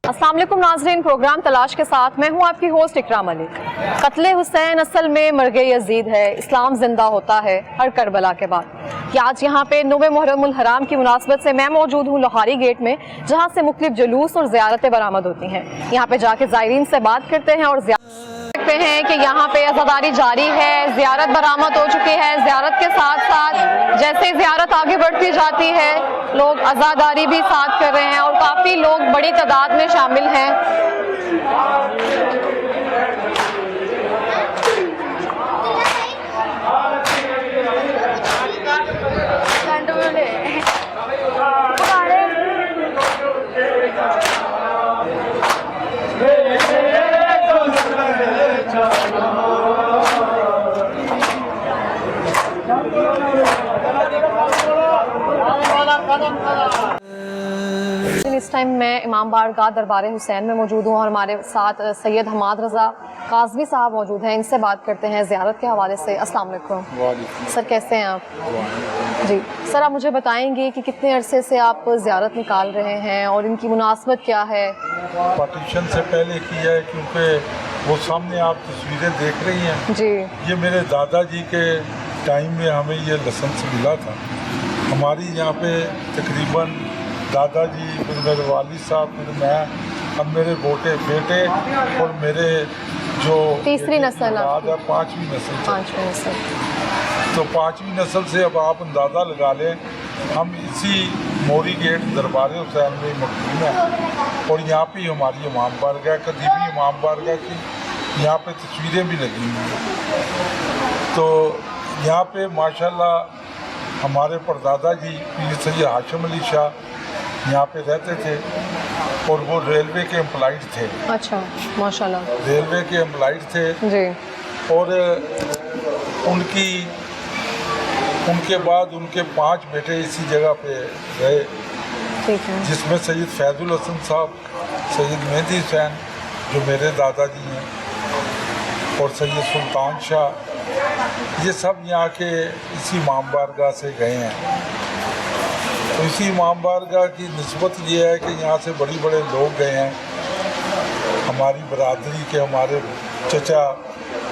अस्सलाम वालेकुम नाज़रीन, प्रोग्राम तलाश के साथ मैं हूं आपकी होस्ट इकरा मलिक। कत्ले हुसैन असल में मरगे यजीद है, इस्लाम जिंदा होता है हर करबला के बाद। आज यहाँ पे 9 मुहर्रमुल हराम की मुनासबत से मैं मौजूद हूँ लोहारी गेट में, जहाँ से मुख्तलिफ जुलूस और ज़ियारतें बरामद होती हैं। यहाँ पे जाके ज़ायरीन से बात करते हैं और देखते हैं कि यहाँ पे अज़ादारी जारी है, ज़ियारत बरामद हो चुकी है। ज़ियारत के साथ साथ जैसे ज़ियारत आगे बढ़ती जाती है, लोग अज़ादारी भी साथ कर रहे हैं और काफ़ी लोग बड़ी तादाद में शामिल हैं। इस टाइम मैं इमाम बारगाह दरबार हुसैन में मौजूद हूँ और हमारे साथ सैयद हमाद रज़ा काज़वी साहब मौजूद हैं। इनसे बात करते हैं ज़ियारत के हवाले से। अस्सलाम वालेकुम सर, कैसे हैं आप? जी सर, आप मुझे बताएंगे कि कितने अरसे से आप ज़ियारत निकाल रहे हैं और इनकी मुनासबत क्या है? पार्टीशन से पहले की है, क्योंकि वो सामने आप तस्वीरें देख रही हैं जी, ये मेरे दादाजी के टाइम में हमें ये लाइसेंस मिला था। हमारी यहाँ पे तकरीबन दादाजी, फिर मेरे वालिद साहब, फिर मैं, अब मेरे बेटे और मेरे जो तीसरी नस्ल है, पाँचवीं नस्ल। तो पाँचवीं नस्ल से अब आप अंदाज़ा लगा लें, हम इसी मोरी गेट दरबार हुसैन में मकबूल हैं और यहाँ पे हमारी इमाम बारगाह कदीमी इमाम बारगाह की यहाँ पे तस्वीरें भी लगी हुई हैं। तो यहाँ पे माशाल्लाह हमारे परदादा जी पीर सैयद हाशिम अली शाह यहाँ पे रहते थे और वो रेलवे के एम्प्लॉइड थे। अच्छा, माशाल्लाह, रेलवे के एम्प्लॉइड थे जी। और उनके बाद उनके 5 बेटे इसी जगह पे रहे, ठीक है, जिसमें सैयद फैजुल हसन साहब, सैयद मेहदी हुसैन जो मेरे दादाजी हैं, और सैयद सुल्तान शाह, ये सब यहाँ के इसी इमाम बारगाह से गए हैं। तो इसी इमाम बारगाह की निस्बत ये है कि यहाँ से बड़े बड़े लोग गए हैं। हमारी बरादरी के हमारे चचा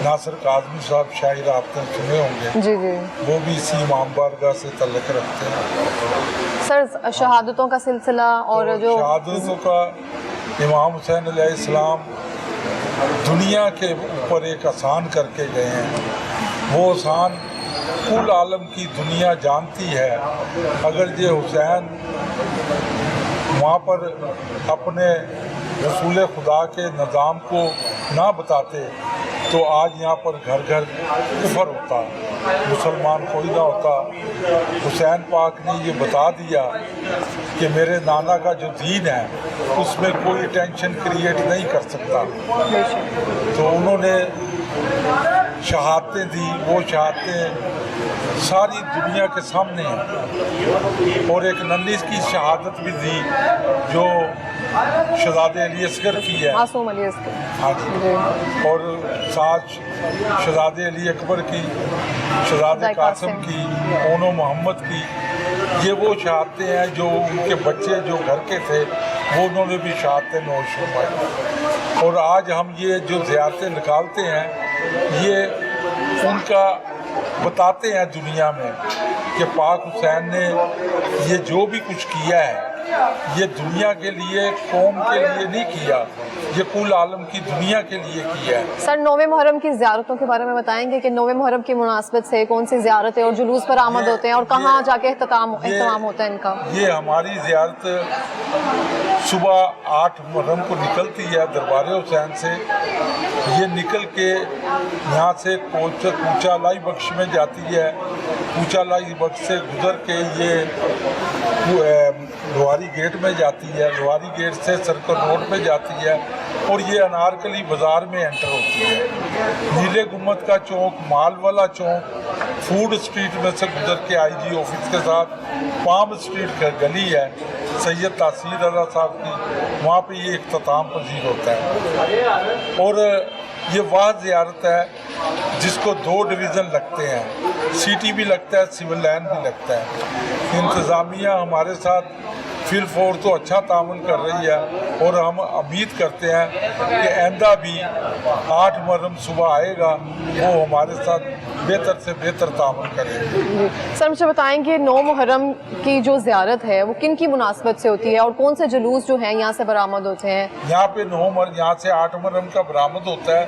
नासिर काज़मी साहब, शायर आपने सुने होंगे, जी जी, वो भी इसी इमाम बारगाह से तल्लुक़ रखते हैं। सर, शहादतों का सिलसिला और जो शहादतों का, इमाम हुसैन अलैहिस्सलाम दुनिया के ऊपर एक एहसान करके गए हैं। वो एहसान कुल आलम की दुनिया जानती है। अगर ये हुसैन वहाँ पर अपने रसूल खुदा के निज़ाम को ना बताते तो आज यहाँ पर घर घर कुफर होता, मुसलमान कोई ना होता। हुसैन पाक ने ये बता दिया कि मेरे नाना का जो दीन है उसमें कोई टेंशन क्रिएट नहीं कर सकता। तो उन्होंने शहादतें दी, वो शहादतें सारी दुनिया के सामने हैं। और एक नन्ही की शहादत भी दी जो शहज़ादे अली असगर की है, मासूम अली असगर, हाँ जी, और साथ शहज़ादे अली अकबर की, शहज़ादे कासिम की, ओनो मोहम्मद की। ये वो शहादतें हैं जो उनके बच्चे जो घर के थे वो उन्होंने भी शहादतें नोश फरमाई। और आज हम ये जो ज़ियारतें निकालते हैं ये उनका बताते हैं दुनिया में कि पाक हुसैन ने ये जो भी कुछ किया है ये दुनिया के लिए, कौम के लिए नहीं किया, ये कुल आलम की दुनिया के लिए किया है। सर, 9 मुहर्रम की ज़ियारतों के बारे में बताएंगे कि 9 मुहर्रम की मुनासबत से कौन सी ज़ियारतें और जुलूस पर आमद होते हैं और कहाँ जाके एहतमाम होता है इनका? ये हमारी ज़ियारत सुबह 8 मुहर्रम को निकलती है दरबार हुसैन से। ये निकल के यहाँ से कूचा लाई बख्श में जाती है। कूचा लाई बख्श से गुजर के ये लोहारी गेट में जाती है। लोहारी गेट से सर्कल रोड पे जाती है और ये अनारकली बाज़ार में एंटर होती है। नीले गुम्मद का चौक, माल वाला चौक, फूड स्ट्रीट में से गुजर के आईजी ऑफिस के साथ पाम स्ट्रीट का गली है सैयद तासीर रज़ा साहब की, वहाँ पे ये इख्तिताम पजीर होता है। और ये वह ज़ियारत है जिसको 2 डिवीज़न लगते हैं, सिटी भी लगता है, सिविल लाइन भी लगता है। इंतज़ामिया हमारे साथ फिल फोर तो अच्छा तामुल कर रही है और हम उम्मीद करते हैं कि आइंदा भी 8 मुहर्रम सुबह आएगा वो हमारे साथ बेहतर से बेहतर तामुल करेंगे। सर मुझे बताएंगे 9 मुहर्रम की जो ज़ियारत है वो किन की मुनासबत से होती है और कौन से जुलूस जो हैं यहाँ से बरामद होते हैं? यहाँ पे 9 मुहर्रम यहाँ से 8 मुहर्रम का बरामद होता है,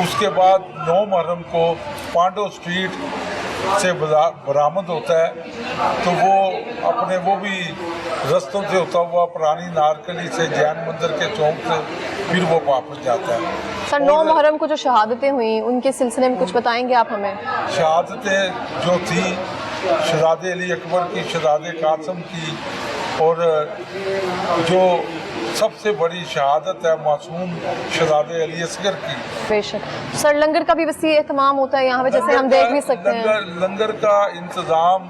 उसके बाद 9 मुहर्रम को पांडो स्ट्रीट से बरामद होता है, तो वो भी रस्तों से होता हुआ पुरानी नारकली से जैन मंदिर के चौक से फिर वो वापस जाता है। सर 9 मुहर्रम को जो शहादतें हुई उनके सिलसिले में कुछ बताएंगे आप हमें? शहादतें जो थी शहजादे अली अकबर की, शहजादे कासिम की, और जो सबसे बड़ी शहादत है मासूम शहजादे अली असगर की। बेशक। सर लंगर का भी वसी एहतमाम होता है यहाँ पे, जैसे हम देख भी सकते हैं। लंगर का इंतज़ाम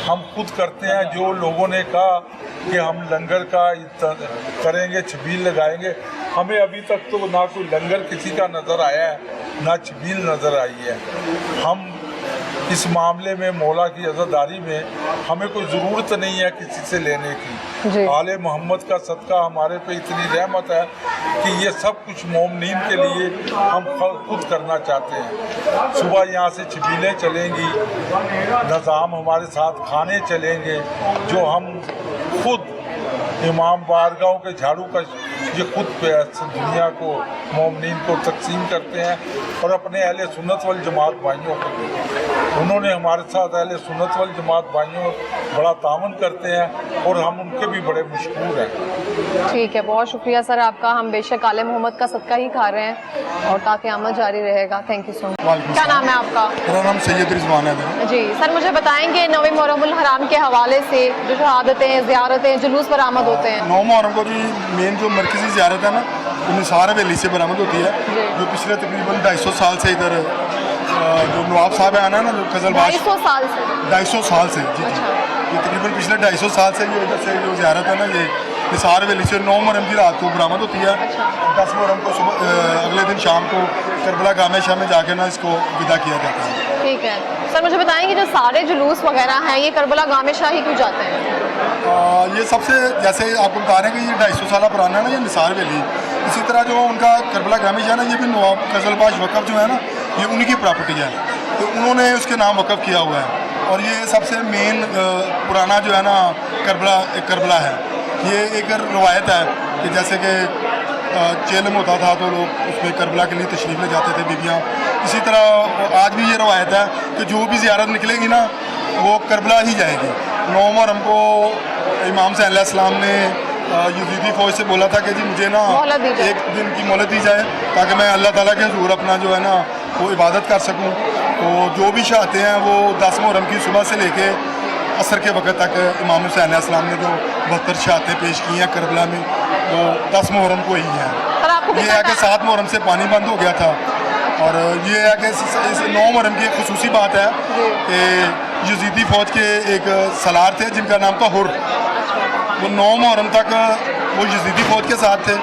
हम खुद करते हैं। जो लोगों ने कहा कि हम लंगर का करेंगे, छबील लगाएंगे, हमें अभी तक तो ना कोई लंगर किसी का नज़र आया है ना छबील नज़र आई है। हम इस मामले में मौला की अज़ादारी में हमें कोई ज़रूरत नहीं है किसी से लेने की। आले मोहम्मद का सदका हमारे पे इतनी रहमत है कि ये सब कुछ मोमिनीन के लिए हम खुद करना चाहते हैं। सुबह यहाँ से छबीलें चलेंगी, निज़ाम हमारे साथ खाने चलेंगे, जो हम खुद इमाम बारगाहों के झाड़ू का ये खुद दुनिया को मोमिनीन को तकसीम करते हैं और अपने अहले सुन्नत वल जमात भाइयों को, उन्होंने हमारे साथ अहले सुन्नत वल जमात भाइयों बड़ा तावन करते हैं और हम उनके भी बड़े मशहूर हैं। ठीक है, बहुत शुक्रिया सर आपका। हम बेशक आले मोहम्मद का सदका ही खा रहे हैं और ताकि अमल जारी रहेगा। Thank you so much. क्या नाम है आपका? मेरा नाम सैयद रिजवान है। जी सर मुझे बताएंगे 9 मुहर्रमुल हराम के हवाले से जो शहादतें, ज़ियारतें, जुलूस बरामद होते हैं? 9 मुहर्रम को जी मेन जो मरकज़ी ज़ियारत है ना वो निसार हवेली से बरामद होती है, जो पिछले तकरीबन 250 साल से इधर जो नवाब साहब आना है ना, जो कज़लबाश 250 साल से जी जी, ये तकरीबन पिछले 250 साल से ये इधर से जो ज़ियारत है ना, ये निसार हवेली से 9 मुहर्रम की रात को बरामद होती है। 10 मुहर्रम को सुबह अगले दिन शाम को करबला गामे शाह में जाके ना इसको विदा किया जाता है। ठीक है सर, मुझे बताएंगे जो सारे जुलूस वगैरह हैं ये करबला गामे शाह ही क्यों जाते हैं? ये सबसे, जैसे आपको बता रहे हैं कि ये 250 साल पुराना है ना ये निसार वैली, इसी तरह जो उनका करबला गामी है ना, ये भी नवाब कज़लबाश वक़फ़ जो है ना, ये उन्हीं की प्रॉपर्टी है, तो उन्होंने उसके नाम वक़फ़ किया हुआ है। और ये सबसे मेन पुराना जो है ना करबला है। ये एक रवायत है कि जैसे कि चेलम होता था तो लोग उसमें करबला के लिए तशरीफ़ ले जाते थे बीबियाँ, इसी तरह आज भी ये रवायत है कि जो भी ज़ियारत निकलेगी ना वो करबला ही जाएगी। 9 मुहर्रम को इमाम हुसैन अलैहिस्सलाम ने यजीदी फ़ौज से बोला था कि जी मुझे ना 1 दिन की मोहलत दी जाए ताकि मैं अल्लाह ताला के हुज़ूर अपना जो है ना वो इबादत कर सकूं। तो जो भी चाहते हैं वो 10 मुहर्रम की सुबह से लेके असर के वक्त तक इमाम हुसैन अलैहिस्सलाम ने जो 72 शहादतें पेश की हैं करबला में, वो 10 मुहर्रम को ही हैं। ये है कि 7 मुहर्रम से पानी बंद हो गया था, और ये है कि इस 9 मुहर्रम की एक खुसूसी बात है कि यजीदी फ़ौज के एक सलार थे जिनका नाम था हुर, वो 9 मुहर्रम तक वो यजीदी फ़ौज के साथ थे।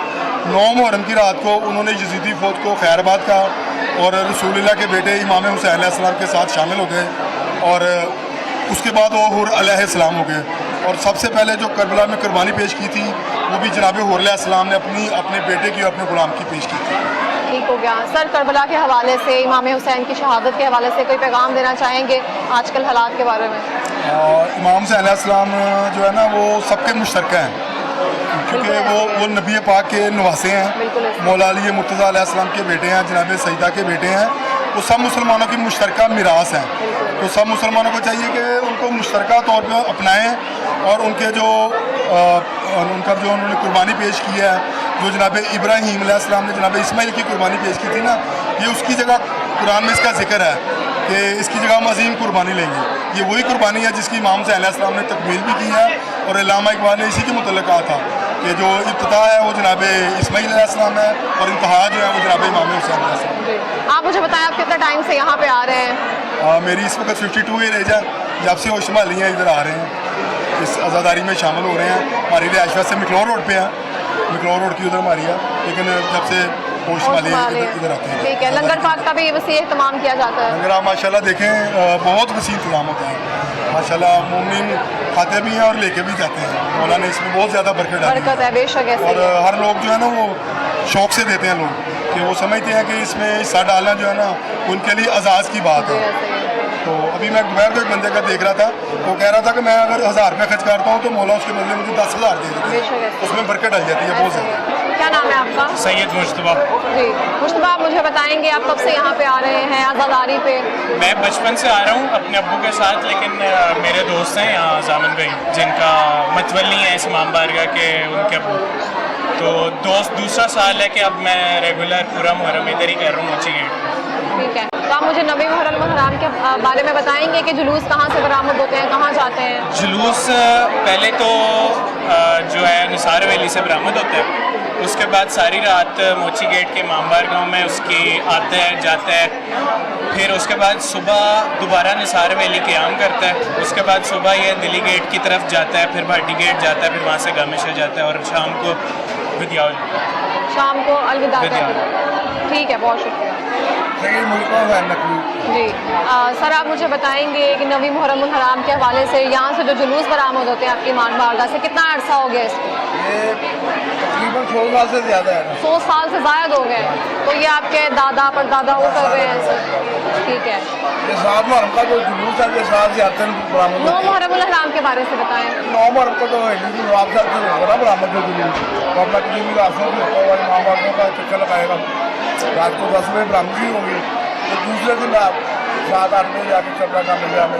9 मुहर्रम की रात को उन्होंने यजीदी फ़ौज को खैराबाद का और रसूलुल्लाह के बेटे इमाम हुसैन अलैहिस्सलाम के साथ शामिल हो गए, और उसके बाद वो हुर अलैहिस्सलाम हो गए। और सबसे पहले जो करबला में कुर्बानी पेश की थी वो भी जनाब हुर अलैहिस्सलाम ने अपने बेटे की और अपने गुलाम की पेश की थी। ठीक हो गया सर, करबला के हवाले से, इमाम हुसैन की शहादत के हवाले से कोई पैगाम देना चाहेंगे आजकल हालात के बारे में? इमाम हुसैन अलैहिस्सलाम जो है ना वो सबके मुश्तरका हैं, क्योंकि वो नबी पाक के नवासे हैं, मौला अली मुर्तज़ा अलैहिस्सलाम के बेटे हैं, जनाब सईदा के बेटे हैं, वो सब मुसलमानों की मुश्तरका मिरास हैं। तो सब मुसलमानों को चाहिए कि उनको मुश्तरका तौर पर अपनाएं और उनके जो उन्होंने कुर्बानी पेश की है, जो जनाब इब्राहीम अलैहिस्सलाम ने जनाब इस्माइल की कुर्बानी पेश की थी ना, ये उसकी जगह कुरान में इसका जिक्र है कि इसकी जगह हम अजीम कुर्बानी लेंगे। ये वही कुर्बानी है जिसकी इमाम हुसैन अलैहिस्सलाम ने तकमील भी की है, और अल्लामा इकबाल ने इसी के मुतल्लिक़ कहा था कि जो इब्तिदा है वो जनाब इस्माइल अलैहिस्सलाम है और इंतहा जो है वो जनाब इमाम हुसैन अलैहिस्सलाम। आप मुझे बताएं आप कितना टाइम से यहाँ पे आ रहे हैं? मेरी इस वक्त 52 एज है, जब से होश संभाली हैं इधर आ रहे हैं, इस आज़ादारी में शामिल हो रहे हैं। हमारी रिहाइश वैसे मिकलोर रोड पे है, मिकलोर रोड की उधर हमारी है, लेकिन जब से होश संभाली इधर आते हैं। ठीक है, लंगर पाक का भी वसी एहतमाम किया जाता है? लंगर आप माशाल्लाह देखें बहुत वसी इंतजाम होता है, माशाल्लाह मोमिन खाते भी हैं और लेके भी जाते हैं। मौला ने इसमें बहुत ज़्यादा बरकत डाली बरकत है, बेशक ऐसे और ही है। हर लोग जो है ना वो शौक से देते हैं लोग, कि वो समझते हैं कि इसमें हिस्सा डालना जो है ना उनके लिए एजाज़ की बात जी, है। ऐसे ही है। तो अभी मैं दोपहर को एक बंदे का देख रहा था, वो कह रहा था कि मैं अगर 1000 रुपये खर्च करता हूँ तो मौला उसके बदले मुझे 10,000 दे देते बेशक हैं, ऐसे उसमें बरकत डाल जाती है बहुत ऐसे ही ज़्यादा। है। क्या नाम है आपका? सैयद मुश्तबा। जी मुश्तबा, आप मुझे बताएंगे आप कब से यहाँ पे आ रहे हैं आज़ादारी पे? मैं बचपन से आ रहा हूँ अपने अब्बू के साथ, लेकिन मेरे दोस्त हैं यहाँ जामिन भाई जिनका मतवली है इस इमाम बारगाह के, उनके अब्बू। तो दूसरा साल है कि अब मैं रेगुलर पूरा मुहर्रम इधर ही कर रहा हूँ मोची गेट। ठीक है, तो आप मुझे नबी मुहर्रम हराम के बारे में बताएंगे कि जुलूस कहाँ से बरामद होते हैं, कहाँ जाते हैं? जुलूस पहले तो जो है निसार वैली से बरामद होता है, उसके बाद सारी रात मोची गेट के इमाम बारगाह में उसकी आता है जाता है, फिर उसके बाद सुबह दोबारा निसार वैली क़याम करता है, उसके बाद सुबह ये दिल्ली गेट की तरफ जाता है, फिर भाटी गेट जाता है, फिर वहाँ से गामिशा जाता है और शाम को विद्या शाम को अलविदा विद्या। कहते हैं। ठीक है, बहुत शुक्रिया जी। सर आप मुझे बताएंगे कि नबी मुहर्रम हराम के हवाले से यहाँ से जो जुलूस बरामद होते हैं आपकी इमाम बारगाह से, कितना अरसा हो गया इसको? ये तकरीबन 100 साल से ज़्यादा है। 100 साल से ज़ायद हो गए, तो ये आपके दादा परदादा वो कर रहे हैं सर? ठीक है। ये 7 मुहर्रम का जो जुलूस है ये 7 से 8 बरामद 9 मुहर्रम हराम के बारे से बताएं। 9 मुहर्रम को तो नवाब साहब से होगा बरामद जो जुलूस, तो अपना किसी भी रास्तों में होता हुआ इमाम बारगाह का चक्कर लगाएगा, रात को 10 बजे बरामदगी होगी, तो दूसरे दिन आप 7-8 बजे जाके चपड़ा का मिल जाने।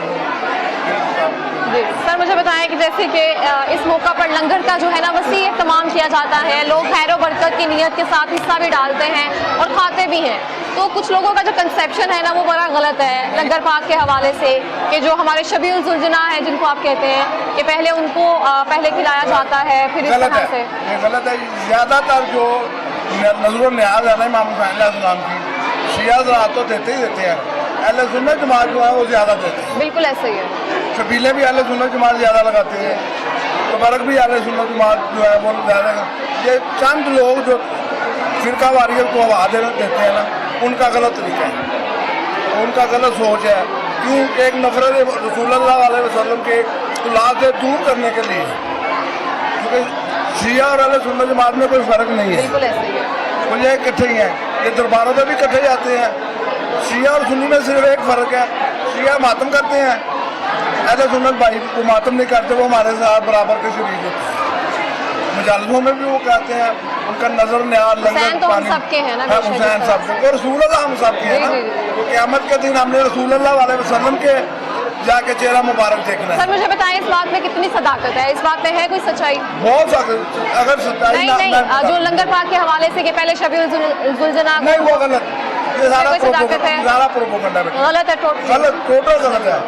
जी सर मुझे बताएं कि जैसे कि इस मौका पर लंगर का जो है ना वसी इख्तिमाम किया जाता है, लोग खैर बरकत की नीयत के साथ हिस्सा भी डालते हैं और खाते भी हैं, तो कुछ लोगों का जो कंसेप्शन है ना वो बड़ा गलत है लंगर पाक के हवाले से, कि जो हमारे शबीउल जुलजना है जिनको आप कहते हैं कि पहले उनको पहले खिलाया जाता है, फिर इस तरह से। ये गलत है। ज़्यादातर जो नज़र न्याज है ना इमाम हुसैन अलैहिस्सलाम की, शिया ज़रात तो देते ही देते हैं, अहले सुन्नत जमात जो है वो ज़्यादा देते हैं। बिल्कुल ऐसे ही है। शबीले भी अहले सुन्नत जमात ज़्यादा लगाते हैं, तबरक भी अहले सुन्नत जमात जो है वो ज़्यादा। ये चंद लोग जो फ़िरका वारियत को हवा देते हैं ना, उनका गलत तरीका है, उनका गलत सोच है। क्यों? एक नफरत रसूलुल्लाह अलैहि वसल्लम के इलाज से दूर करने के लिए, क्योंकि शिया और अहले सुन्नत जमात में कोई फ़र्क नहीं है, बिल्कुल ऐसे ही है। वो ये इकट्ठे ही हैं, ये दरबारों में भी इकट्ठे जाते हैं। शिया और सुन्नी में सिर्फ एक फ़र्क है, शिया मातम करते हैं, अहले सुन्नत भाई को मातम नहीं करते, वो हमारे साथ बराबर के शरीक होते हैं। मजालसों में भी वो कहते हैं, उनका नजर न्याज हुसैन तो हम सबके हैं ना, बेशक हुसैन इस सबके, और रसूलुल्लाह हम सबके हैं ना। जी, जी, जी। तो क़यामत के दिन हमने रसूलुल्लाह अलैहि वसल्लम के जाके चेहरा मुबारक देखना है। सर मुझे बताएं इस बात में कितनी सदाकत है, इस बात में है कोई सच्चाई? बहुत सख्त, अगर सच्चाई नहीं, जो लंगर पाक के हवाले से कि पहले शबीउल जुलजना नहीं, वो गलत, ये सारा कोई सदाकत है? सारा प्रोपोगंडा है, गलत है टोटल। गलत, टोटल गलत है।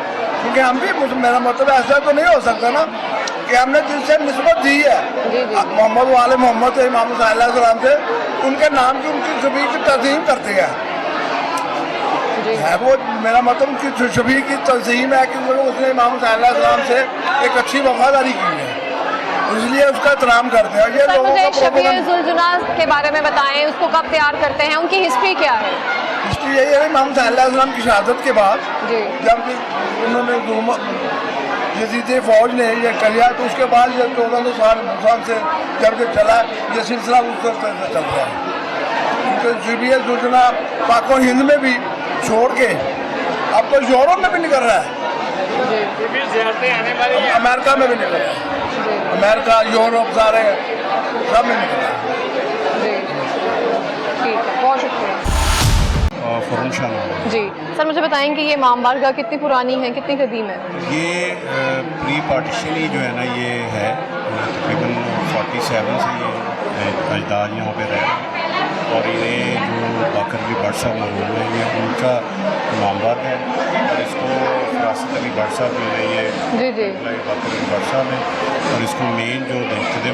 क्योंकि हम भी, मेरा मतलब ऐसा तो नहीं हो सकता ना कि हमने जिससे निस्बत दी है जी, जी। मोहम्मद वाले मोहम्मद इमाम हुसैन अलैहिस्सलाम से, उनके नाम की उनकी शबीह की तज़ीम करते हैं, जी। है वो, मेरा मतलब उनकी शबीह की तज़ीम है कि उसने इमाम हुसैन अलैहिस्सलाम से एक अच्छी वफादारी की है, इसलिए उसका एहतराम करते हैं। ये सर लोगों मुझे का शबीउल प्रोपोगंडा। जुलजना के बारे में बताएं, उसको कब तैयार करते हैं, उनकी हिस्ट्री क्या है? हिस्ट्री यही है, इमाम हुसैन अलैहिस्सलाम की शहादत के बाद जी। जब उन्होंने यजीद फौज ने ये किया, तो उसके बाद ये 1400 साल से जब से चला ये सिलसिला उस वक्त से चल रहा है। क्योंकि शबीउल जुलजना पाक और हिंद में भी छोड़ के अब तो यूरोप में भी निकल रहा है, अमेरिका में भी निकल रहा है, अमेरिका यूरोप सारे सब में निकल रहा है। जी ठीक है, बहुत शुक्रिया जी। सर मुझे बताएंगे ये इमाम बारगाह कितनी पुरानी है, कितनी कदीम है? ये प्री पार्टीशन ही जो है ना ये है, तकरीबन 47 से ये अजदाद यहाँ पे रहे, और ये जो बाकर अली भट्ट साहब मरहूम है ये उनका इमाम बारगाह है, और इसको फरासत अली भट्ट साहब जो है ये जी जी बाकर अली भट्ट साहब है, और इसको मेन जो देखते थे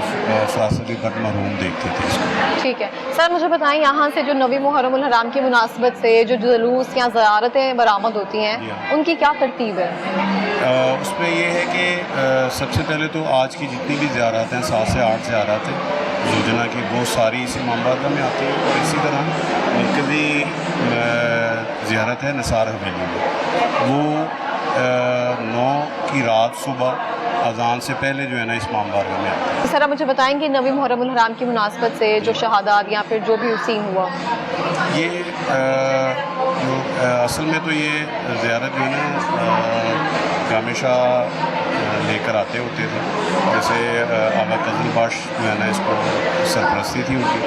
फरासत अली भट्ट मरहूम देखते थे इसको। ठीक है सर मुझे बताएं यहाँ से जो नबी मुहर्रम हराम की मुनासबत से जो जुलूस या ज़ियारतें बरामद होती हैं उनकी क्या तरतीब है? उसमें ये है कि सबसे पहले तो आज की जितनी भी ज़ियारत हैं 7 से 8 ज़ियारत हैं जुलजना की, वो सारी इस इमाम बारगाह में आती है, और इसी तरह मरकज़ी ज़ियारत है निसार हवेली में, वो 9 کی رات صبح اذان سے پہلے جو ہے نا اس امام بارگاہ میں آتا ہے۔ سر آپ مجھے بتائیں گے نویں محرم الحرام کی مناسبت سے جو شہادات یا پھر جو بھی سین ہوا؟ یہ جو اصل میں تو یہ زیارت جو ہے نا جامع شاہ لے کر آتے ہوتے تھے، جیسے آغا قزل باش جو ہے نا اس کو سرپرستی تھی ان کی،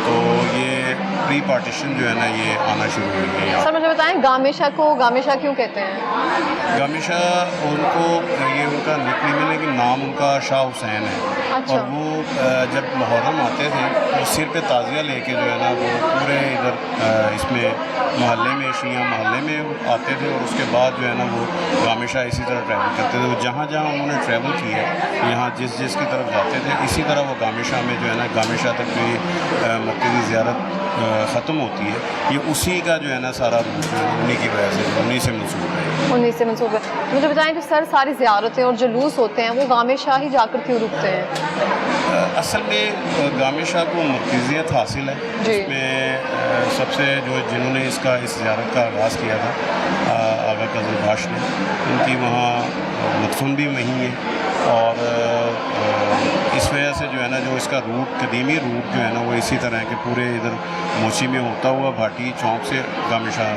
تو یہ پری پارٹیشن جو ہے نا یہ آنا شروع ہوئی ہے یہاں۔ سر مجھے بتائیں گامیشا کو گامیشا کیوں کہتے ہیں؟ جامع شاہ ان کو یہ ان کا نک نیم ہے لیکن نام ان کا شاہ حسین ہے، اچھا۔ اور وہ جب محرم آتے تھے تو سر پہ تعزیہ لے کے جو ہے نا وہ پورے ادھر اس میں محلے میں شیعہ محلے میں آتے تھے، اور اس کے بعد جو ہے نا وہ جامع شاہ اسی طرح ٹریول کرتے تھے۔ وہ جہاں جہاں انہوں نے ٹریول کیا یہاں جس کی طرف جاتے تھے اسی طرح وہ جامع شاہ میں جو ہے نا جامع شاہ تک جو یہ مرکزی زیارت ختم ہوتی ہے، یہ اسی کا جو ہے نا سارا روٹ جو ہے انہی کی وجہ سے انہی سے منسوب ہے۔ انہیں سے منسوب ہے۔ مجھے بتائیں جو سر ساری زیارتیں اور جلوس ہوتے ہیں وہ گامے شاہ ہی جا کر کیوں رکتے ہیں؟ اصل میں جامع شاہ کو مرکزیت حاصل ہے، جی۔ اس میں سب سے جو جنہوں نے اس زیارت کا آغاز کیا تھا آغا قزل باش نے، ان کی وہاں مدفن بھی وہیں ہے، اور اس وجہ سے جو ہے نا جو اس کا روٹ قدیمی روٹ جو ہے نا وہ اسی طرح کے پورے ادھر موچی میں ہوتا ہوا بھاٹی چوک سے جامع شاہ۔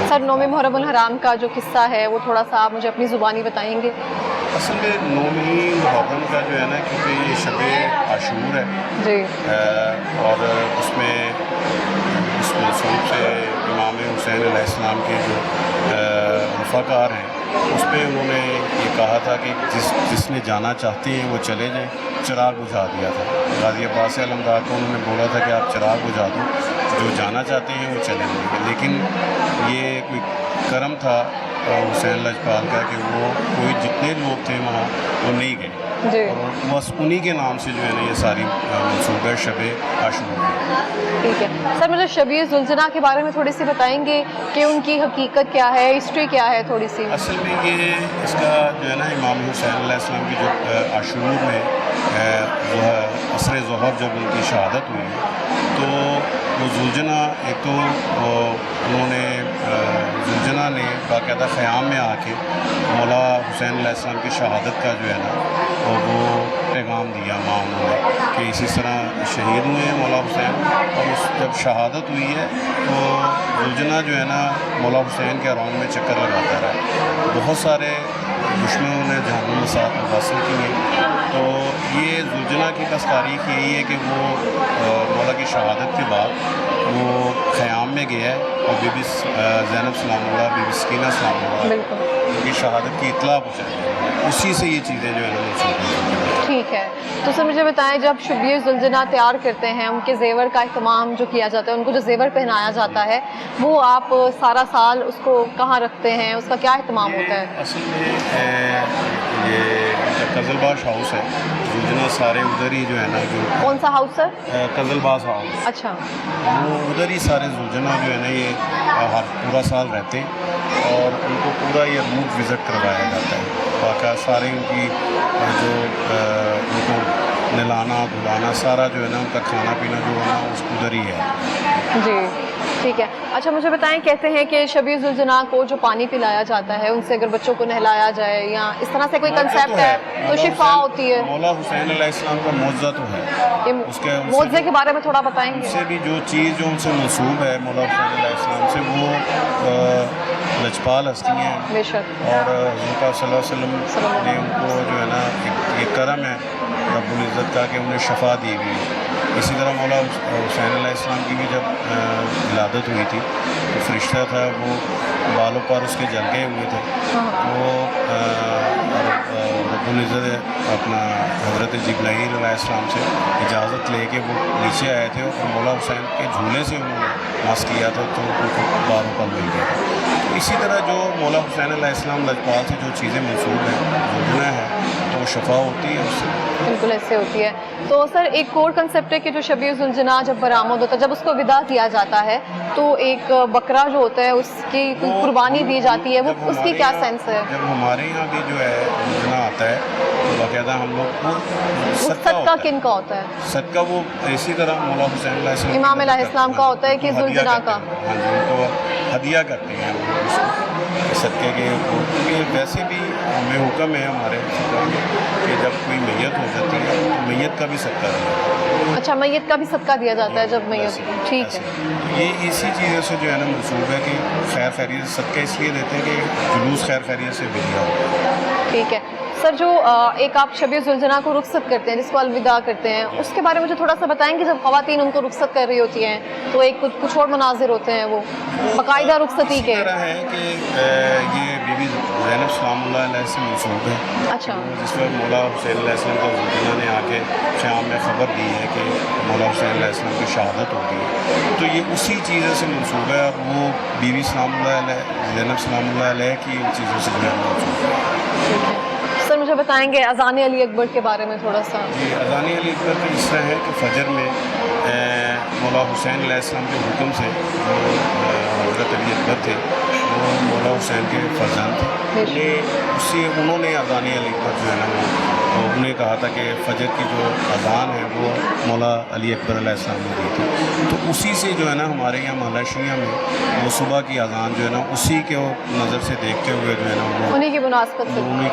سر نویں محرم الحرام کا جو قصہ ہے وہ تھوڑا سا آپ مجھے اپنی زبانی بتائیں گے؟ اصل میں 9ویں محرم کا جو ہے نا کیونکہ یہ شب عاشور ہے، جی۔ اور اس میں اس منصوب سے امام حسین علیہ السلام کے جو رفقار ہیں اس پہ انہوں نے یہ کہا تھا کہ جس نے جانا چاہتے ہیں وہ چلے جائیں، چراغ بجھا دیا تھا غازی عباس سے علمدار کو، انہوں نے بولا تھا کہ آپ چراغ بجھا دو، جو جانا چاہتے ہیں وہ چلے جائیں گے، لیکن یہ کوئی کرم تھا حسین لجپال کا کہ وہ کوئی جتنے لوگ تھے وہاں وہ نہیں گئے، جی۔ اور بس انہی کے نام سے جو ہے نا یہ ساری منصوبہ شب عاشور ہے۔ ٹھیک ہے سر، مجھے شبیہ ذوالجناح کے بارے میں تھوڑی سی بتائیں گے کہ ان کی حقیقت کیا ہے، ہسٹری کیا ہے تھوڑی سی؟ اصل میں یہ اس کا جو ہے نا امام حسین علیہ السلام کی جو عاشور میں عصر ظہر جب ان کی شہادت ہوئی تو وہ ذوالجناح ایک تو انہوں نے ذوالجناح نے باقاعدہ خیام میں آ کے مولا حسین علیہ السلام کی شہادت کا جو ہے نا وہ پیغام دیا ماں انہوں نے کہ اسی طرح شہید ہوئے ہیں مولا حسین، اور اس جب شہادت ہوئی ہے تو ذوالجناح جو ہے نا مولا حسین کے اراؤنڈ میں چکر لگاتا رہا، بہت سارے دشمنوں نے جہنم حاصل کی ہے، تو یہ ذوالجناح کی بس تاریخ یہی ہے کہ وہ مولا کی شہادت کے بعد وہ خیام میں گیا ہے اور بی بی زینب سلام اللہ، بی بی سکینہ سلام اللہ بالکل ان کی شہادت کی اطلاع پہنچائی، اسی سے یہ چیزیں جو ہے نا منسوخ ہیں۔ ٹھیک ہے، تو سر مجھے بتائیں جب شبیہ ذوالجناح تیار کرتے ہیں ان کے زیور کا اہتمام جو کیا جاتا ہے، ان کو جو زیور پہنایا جاتا ہے وہ آپ سارا سال اس کو کہاں رکھتے ہیں، اس کا کیا اہتمام ہوتا ہے؟ اصل میں یہ قزل باش ہاؤس ہے، ذوالجناح سارے ادھر ہی جو ہے نا جو کون سا ہاؤس سر؟ قزل باز ہاؤس، اچھا، وہ ادھر ہی سارے ذوالجناح جو ہے نا یہ ہر پورا سال رہتے ہیں، اور ان کو پورا یہ روٹ وزٹ کروایا جاتا ہے، باقی سارے ان کی جو ان کو نلانا دھلانا سارا جو ہے نا ان کا کھانا پینا جو ہے نا اس ادھر ہی ہے۔ جی ٹھیک ہے۔ اچھا مجھے بتائیں، کہتے ہیں کہ شبیہ ذوالجناح کو جو پانی پلایا جاتا ہے ان سے اگر بچوں کو نہلایا جائے یا اس طرح سے کوئی کنسیپٹ ہے تو شفا ہوتی ہے؟ مولا حسین علیہ السلام کا معجزہ تو ہے، اس کے معجزے کے بارے میں تھوڑا بتائیں ان گے؟ سے بھی جو چیز جو ان سے منسوب ہے مولا حسین علیہ السلام سے، وہ لجپال ہستی ہیں، بے شک، اور حضور پاک صلی اللہ علیہ وسلم نے ان کو جو ہے نا ایک کرم ہے رب العزت کا کہ انہیں شفا دی ہوئی ہے۔ اسی طرح مولا حسین علیہ السلام کی بھی جب ولادت ہوئی تھی تو فرشتہ تھا وہ بالوں پر اس کے جل گئے ہوئے تھے، وہ رب العزت اپنا حضرت جبرائیل علیہ السلام سے اجازت لے کے وہ نیچے آئے تھے اور مولا حسین کے جھولے سے انہوں نے مس کیا تھا تو ان کو بالوں پر مل گیا تھا۔ اسی طرح جو مولا حسین علیہ السلام لجپال سے جو چیزیں منسوب ہیں ذوالجناح ہے تو وہ شفا ہوتی ہے اس سے، بالکل ایسے ہوتی ہے۔ تو سر ایک اور کنسیپٹ ہے کہ جو شبیہ ذوالجناح جب برآمد ہوتا ہے، جب اس کو ودا دیا جاتا ہے تو ایک بکرا جو ہوتا ہے اس کی قربانی دی جاتی ہے، وہ اس کی کیا سینس ہے؟ جب ہمارے یہاں بھی جو ہے ذوالجناح آتا ہے تو باقاعدہ ہم لوگ کو صدقہ کن کا ہوتا ہے؟ صدقہ وہ اسی طرح مولا حسین علیہ السلام امام علیہ السلام کا ہوتا ہے کہ ذوالجناح کا؟ ہاں جی، ان کو ہدیہ کرتے ہیں وہ اس کو صدقے کے کیونکہ ویسے بھی ہمیں حکم ہے ہمارے فقہ میں کہ جب کوئی میت ہو جاتی ہے تو میت کا بھی صدقہ دیا جاتا ہے. اچھا میت کا بھی صدقہ دیا جاتا ہے جب میت. ٹھیک ہے. یہ اسی چیزوں سے جو ہے نا منسوب ہے کہ خیر خیریت صدقہ اس لیے دیتے ہیں کہ جلوس خیر خیریت سے بدیا ہو. ٹھیک ہے سر. جو ایک آپ شب ذوالجناح کو رخصت کرتے ہیں جس کو الوداع کرتے ہیں اس کے بارے میں مجھے تھوڑا سا بتائیں کہ جب خواتین ان کو رخصت کر رہی ہوتی ہیں تو ایک کچھ اور مناظر ہوتے ہیں وہ باقاعدہ رخصتی کے. اس طرح ہے کہ یہ بی بی زینب سلام اللہ علیہ سے منسوب ہے. اچھا. جس پر مولا حسین علیہ السلام کو ذوالجناح نے آ کے شام میں خبر دی ہے کہ مولا حسین علیہ السلام کی شہادت ہوگی تو یہ اسی چیزوں سے منسوب ہے. اور وہ بی بی سلام اللہ علیہ زینب سلام اللہ علیہ کی ان چیزوں سے جو ہے منسوب ہے. ٹھیک ہے سر. مجھے بتائیں گے اذان علی اکبر کے بارے میں تھوڑا سا. جی اذان علی اکبر کا اس طرح ہے کہ فجر میں مولا حسین علیہ السلام کے حکم سے جو حضرت علی اکبر تھے وہ مولا حسین کے فرزند تھے. انہوں نے اذان علی اکبر جو ہے نا وہ انہیں کہا تھا کہ فجر کی جو اذان ہے وہ مولا علی اکبر علیہ السلام نے دی تھی. تو اسی سے جو ہے نا ہمارے یہاں محلہ شیعہ میں وہ صبح کی اذان جو ہے نا اسی کے نظر سے دیکھتے ہوئے جو ہے نا وہ انہیں کی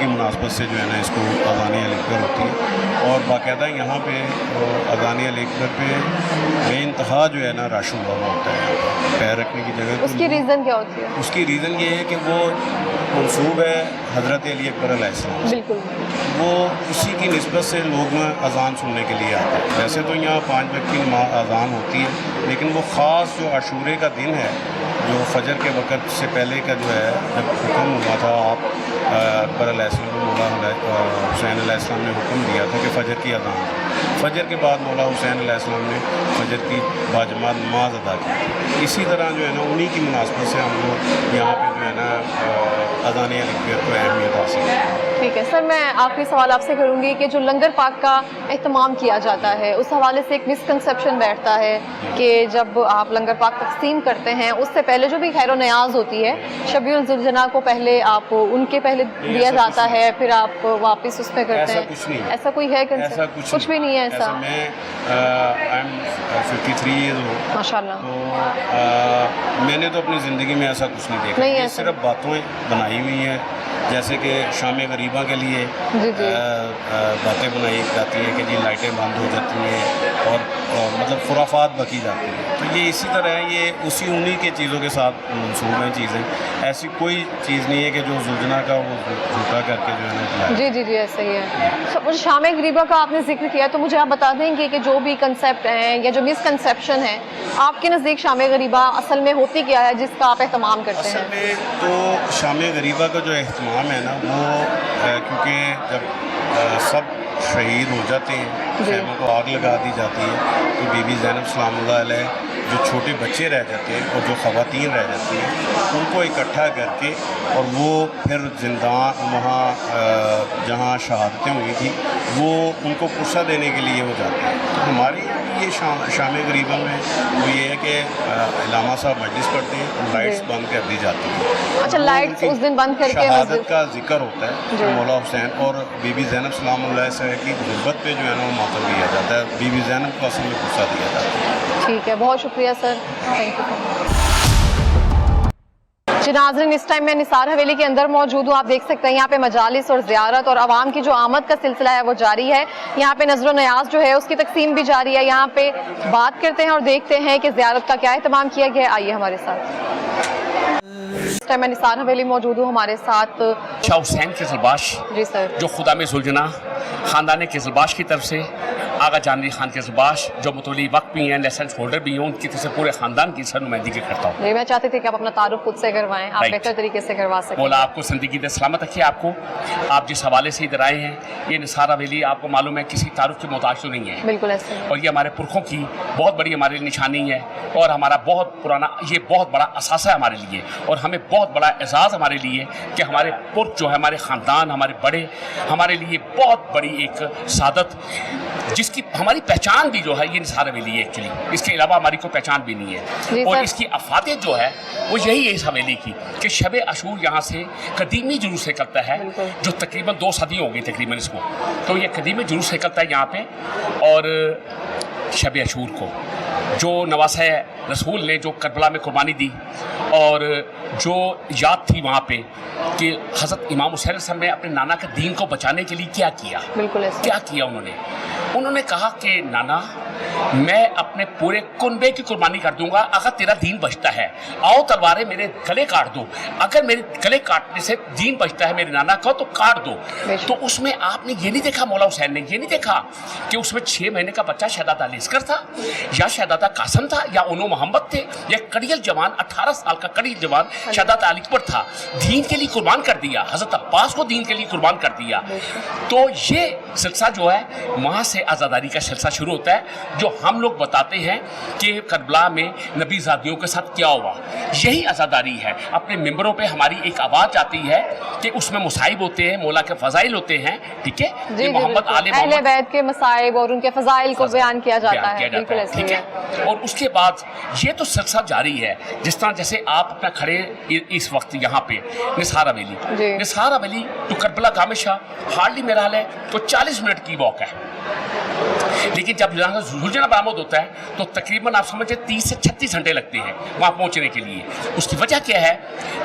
مناسبت سے جو ہے نا اس کو اذان علی اکبر ہوتی ہے. اور باقاعدہ یہاں پہ اذان علی اکبر پہ بے انتہا جو ہے نا رش ہوا ہوتا ہے پیر رکھنے کی جگہ. اس کی ریزن کیا ہوتی ہے؟ اس کی ریزن یہ ہے کہ وہ منسوب ہے حضرت علی اکبر علیہ السلام. بالکل. وہ اسی کی نسبت سے لوگ اذان سننے کے لیے آتے ہیں. ویسے تو یہاں 5 وقت کی اذان ہوتی ہے لیکن وہ خاص جو عاشورے کا دن ہے جو فجر کے وقت سے پہلے کا جو ہے جب حکم ہوا تھا آپ اکبر علیہ السلام کو مولا حسین علیہ السلام نے حکم دیا تھا کہ فجر کی اذان. فجر کے بعد مولا حسین علیہ السلام نے فجر کی باجماعت نماز ادا کی. اسی طرح جو ہے نا انہی کی مناسبت سے ہم لوگ یہاں پہ جو ہے نا اذان علی اکبر کو اہمیت حاصل ہے. ٹھیک ہے سر. میں آخری سوال آپ سے کروں گی کہ جو لنگر پاک کا اہتمام کیا جاتا ہے اس حوالے سے ایک مسکنسیپشن بیٹھتا ہے کہ جب آپ لنگر پاک تقسیم کرتے ہیں اس سے پہلے جو بھی خیر و نیاز ہوتی ہے شب ذوالجناح کو پہلے آپ ان کے پہلے دیا جاتا ہے پھر آپ واپس اس میں کرتے ہیں. ایسا کچھ نہیں. ایسا کوئی ہے کچھ بھی نہیں ہے ایسا. میں 53 ایئرز ہوں ماشاء اللہ. تو میں نے تو اپنی زندگی میں ایسا کچھ نہیں دیکھا. یہ صرف باتیں بنائی ہوئی ہیں جیسے کہ شام غریبہ کے لیے باتیں بنائی جاتی ہیں کہ جی لائٹیں بند ہو جاتی ہیں اور مطلب خرافات بکی جاتی ہیں. تو یہ اسی طرح ہے یہ انہی کے چیزوں کے ساتھ منسوب ہیں چیزیں. ایسی کوئی چیز نہیں ہے کہ جو ذوالجناح کا وہ جھوٹا کر کے جو ہے نا. جی ایسا ہی ہے. مجھے شام غریبہ کا آپ نے ذکر کیا تو مجھے آپ بتا دیں گے کہ جو بھی کنسیپٹ ہیں یا جو مسکنسیپشن ہے آپ کے نزدیک شام غریبہ اصل میں ہوتی کیا ہے جس کا آپ اہتمام کرتے ہیں؟ اصل میں تو شام غریبہ کا جو اہتمام ہے نا وہ کیونکہ جب سب شہید ہو جاتے ہیں خیموں کو آگ لگا دی جاتی ہے تو بی بی زینب سلام اللہ علیہ جو چھوٹے بچے رہ جاتے ہیں اور جو خواتین رہ جاتی ہیں ان کو اکٹھا کر کے اور وہ پھر زندان وہاں جہاں شہادتیں ہوئی تھیں وہ ان کو پرسہ دینے کے لیے وہ جاتے ہیں. تو ہماری یہ شام غریبہ میں وہ یہ ہے کہ علامہ صاحب مجلس پڑھتے ہیں اور لائٹس بند کر دی جاتی ہیں. اچھا لائٹس اس دن بند کر کے شہادت کا ذکر ہوتا ہے مولا حسین اور بی بی زینب سلام اللہ سے کی غربت پہ جو ہے نا وہ ماتم دیا جاتا ہے. بی بی زینب کو اصل میں پرسہ دیا جاتا ہے. ٹھیک ہے بہت شکریہ سر. Thank you. جی ناظرین اس ٹائم میں نثار حویلی کے اندر موجود ہوں. آپ دیکھ سکتے ہیں یہاں پہ مجالس اور زیارت اور عوام کی جو آمد کا سلسلہ ہے وہ جاری ہے. یہاں پہ نظر و نیاز جو ہے اس کی تقسیم بھی جاری ہے. یہاں پہ بات کرتے ہیں اور دیکھتے ہیں کہ زیارت کا کیا اہتمام کیا گیا ہے. آئیے ہمارے ساتھ. اس ٹائم میں نثار حویلی موجود ہوں. ہمارے ساتھ شاہ حسین قزلباش جی سر جو خدا میں ذوالجناح خاندان قزلباش کی طرف سے آغا جانوی خان قزلباش جو متولی وقت بھی ہیں لائسنس ہولڈر بھی ہیں ان کی طرف سے پورے خاندان کی سر نمائندگی کرتا ہوں. جی میں چاہتی تھی کہ آپ اپنا تعارف خود سے کروائیں. آپ بہتر طریقے سے کروا سکیں. مولا آپ کو زندگی دے سلامت رکھے. آپ کو آپ جس حوالے سے ادھر آئے ہیں یہ نثار حویلی آپ کو معلوم ہے کسی تعارف کے محتاج تو نہیں ہے. بالکل ایسے. اور یہ ہمارے پرکھوں کی بہت بڑی ہماری نشانی ہے اور ہمارا بہت پرانا یہ بہت بڑا اثاثہ ہے ہمارے لیے اور ہمیں بہت بڑا اعزاز ہمارے لیے کہ ہمارے پرکھ جو ہے ہمارے خاندان ہمارے بڑے ہمارے لیے بہت بڑی ایک سعادت جس کی ہماری پہچان بھی جو ہے یہ نثار حویلی ہے ایکچولی. اس کے علاوہ ہماری کوئی پہچان بھی نہیں ہے. اور اس کی افادیت جو ہے وہ یہی ہے اس حویلی کی کہ شب عاشور یہاں سے قدیمی جلوس نکلتا ہے جو تقریباً 2 صدی ہو گئی تقریباً اس کو. تو یہ قدیمی جلوس نکلتا ہے یہاں پہ اور شب عاشور کو جو نواسہ رسول نے جو کربلا میں قربانی دی اور جو یاد تھی وہاں پہ کہ حضرت امام حسین علیہ السلام نے اپنے نانا کے دین کو بچانے کے لیے کیا کیا. بالکل ایسا. کیا کیا انہوں نے کہا کہ نانا میں اپنے پورے کنبے کی قربانی کر دوں گا اگر تیرا دین بچتا ہے. آؤ تلواریں میرے گلے کاٹ دو, اگر میرے گلے کاٹنے سے دین بچتا ہے میرے نانا کا تو کاٹ دو. تو اس میں آپ نے یہ نہیں دیکھا, مولا حسین نے یہ نہیں دیکھا کہ اس میں 6 مہینے کا بچہ شہزادہ علی اصغر تھا یا شہزادہ قاسم تھا یا انو محمد تھے یا کڑیل جوان 18 سال کا کڑیل جوان شہزادہ علی اکبر تھا. دین کے لیے قربان کر دیا, حضرت عباس کو دین کے لیے قربان کر دیا. تو یہ سلسلہ جو ہے وہاں سے آزاداری کا سلسلہ شروع ہوتا ہے جو ہم لوگ بتاتے ہیں کہ کربلا میں نبی زادیوں کے ساتھ کیا ہوا. یہی آزاداری ہے. اپنے ممبروں پہ ہماری ایک آواز آتی ہے کہ اس میں مصائب ہوتے ہیں, مولا کے فضائل ہوتے ہیں, ٹھیک ہے, جی محمد آل اہل محمد بیت کے مصائب اور ان کے فضائل کو بیان کیا جاتا ہے. بالکل ایسا ٹھیک ہے. اور اس کے بعد یہ تو سلسلہ جاری ہے جس طرح جیسے آپ اپنا کھڑے اس وقت یہاں پہ نثار حویلی, نثار حویلی تو کربلا گام شاہ ہارڈلی میرا حال ہے تو 40 منٹ کی واک ہے, لیکن جب یہاں سے ذوالجناح برآمد ہوتا ہے تو تقریباً آپ سمجھے 30 سے 36 گھنٹے لگتے ہیں وہاں پہنچنے کے لیے. اس کی وجہ کیا ہے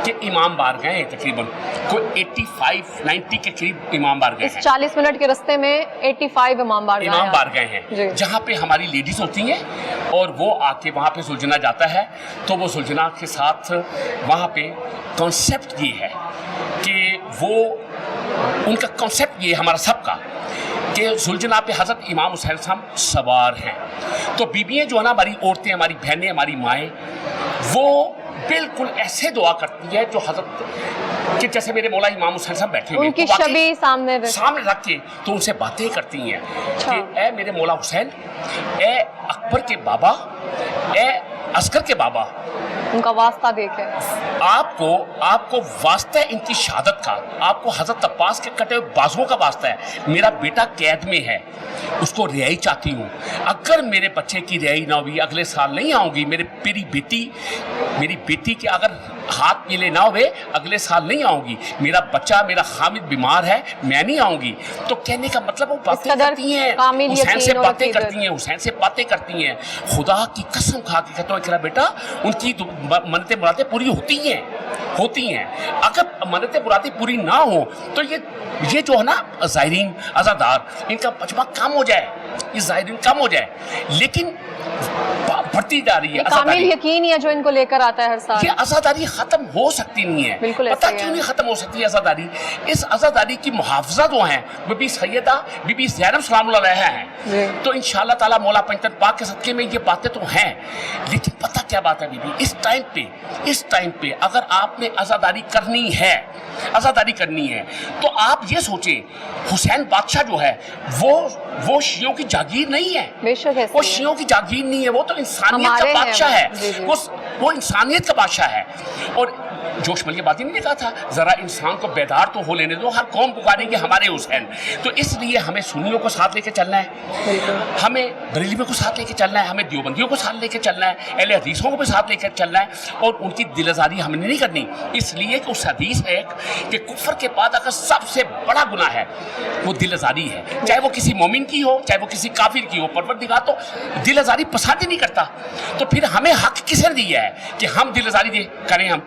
کہ امام بار گئے ہیں, تقریباً کوئی 85-90 کے قریب امام بار گئے ہیں. 40 منٹ کے رستے میں 85 امام بار گئے ہیں جہاں پہ ہماری لیڈیز ہوتی ہیں اور وہ آ کے وہاں پہ ذوالجناح جاتا ہے. تو وہ ذوالجناح کے ساتھ وہاں پہ کانسیپٹ یہ ہے کہ وہ ان کا کانسیپٹ یہ ہمارا سب کا کہ ذوالجناح پہ حضرت امام حسین صاحب سوار ہیں. تو بیویاں جو ہے نا, ہماری عورتیں, ہماری بہنیں, ہماری مائیں, وہ بالکل ایسے دعا کرتی ہے جو حضرت کہ جیسے میرے مولا امام حسین صاحب بیٹھے ہوئے, ان کی شبیہ سامنے رکھ کے تو ان سے باتیں کرتی ہیں کہ اے میرے مولا حسین, اے اکبر کے بابا, اے عسکر کے بابا, ان کا واسطہ دیکھیں. آپ کو واسطہ ہے ان کی شہادت کا, آپ کو حضرت عباس کے کٹے ہوئے بازوؤں کا واسطہ ہے. میرا بیٹا قید میں ہے, اس کو رہائی چاہتی ہوں. اگر میرے بچے کی رہائی نہ ہوئی, اگلے سال نہیں آؤں گی. میری بیٹی کے اگر ہاتھ پیلے نہ ہوئے, اگلے سال نہیں آؤں گی. میرا بچہ, میرا حامد بیمار ہے, میں نہیں آؤں گی. تو کہنے کا مطلب وہ باتیں کرتی ہیں, حسین سے باتیں کرتی ہیں, حسین سے باتیں کرتی ہیں. خدا کی قسم کھا کے کہتا ہوں کہ بیٹا ان کی منتیں مرادیں پوری ہوتی ہیں. اگر منتیں مرادیں پوری نہ ہوں تو یہ جو ہے نا زائرین عزادار, ان کا مجمع کم ہو جائے, یہ زائرین کم ہو جائے. لیکن بڑھتی جا رہی ہے کامل یقین ہے جو ان کو لے کر آتا ہے ہر سال. یہ عزاداری ختم ہو سکتی نہیں ہے. پتہ کیوں نہیں ختم ہو سکتی عزاداری؟ اس عزاداری کی محافظہ جو ہیں بی بی سیدہ بی بی زینب سلام اللہ علیہا ہیں. تو انشاءاللہ تعالیٰ مولا پنجتن پاک کے صدقے میں یہ باتیں تو ہیں. لیکن پتہ کیا بات ہے بی بی, اس ٹائم پہ اگر آپ نے عزاداری کرنی ہے تو آپ یہ سوچیں حسین بادشاہ جو ہے وہ شیعوں کی جاگیر نہیں ہے. وہ شیعوں کی جاگیر نہیں ہے, وہ تو انسانیت کا بادشاہ ہے. وہ انسانیت کا بادشاہ ہے. اور جوش مل کے بات ہی نہیں کہا تھا ذرا انسان کو بیدار تو ہو لینے دو, ہر قوم پکارے گی ہمارے حسین. تو اس لیے ہمیں سنیوں کو ساتھ لے کے چلنا ہے, ہمیں بریلویوں کو ساتھ لے کے چلنا ہے, ہمیں دیوبندیوں کو ساتھ لے کے چلنا ہے, اہل حدیثوں کو بھی ساتھ لے کے چلنا ہے. اور ان کی دل آزاری ہم نے نہیں کرنی, اس لیے کہ اس حدیث ہے کہ کفر کے بعد اگر سب سے بڑا گناہ ہے وہ دل آزاری ہے, چاہے وہ کسی مومن کی ہو چاہے وہ کسی کافر کی ہو. پروردگار تو دل آزاری پسند ہی نہیں کرتا. تو پھر ہمیں حق کس نے دیا ہے کہ ہم دل آزاری کریں ہم؟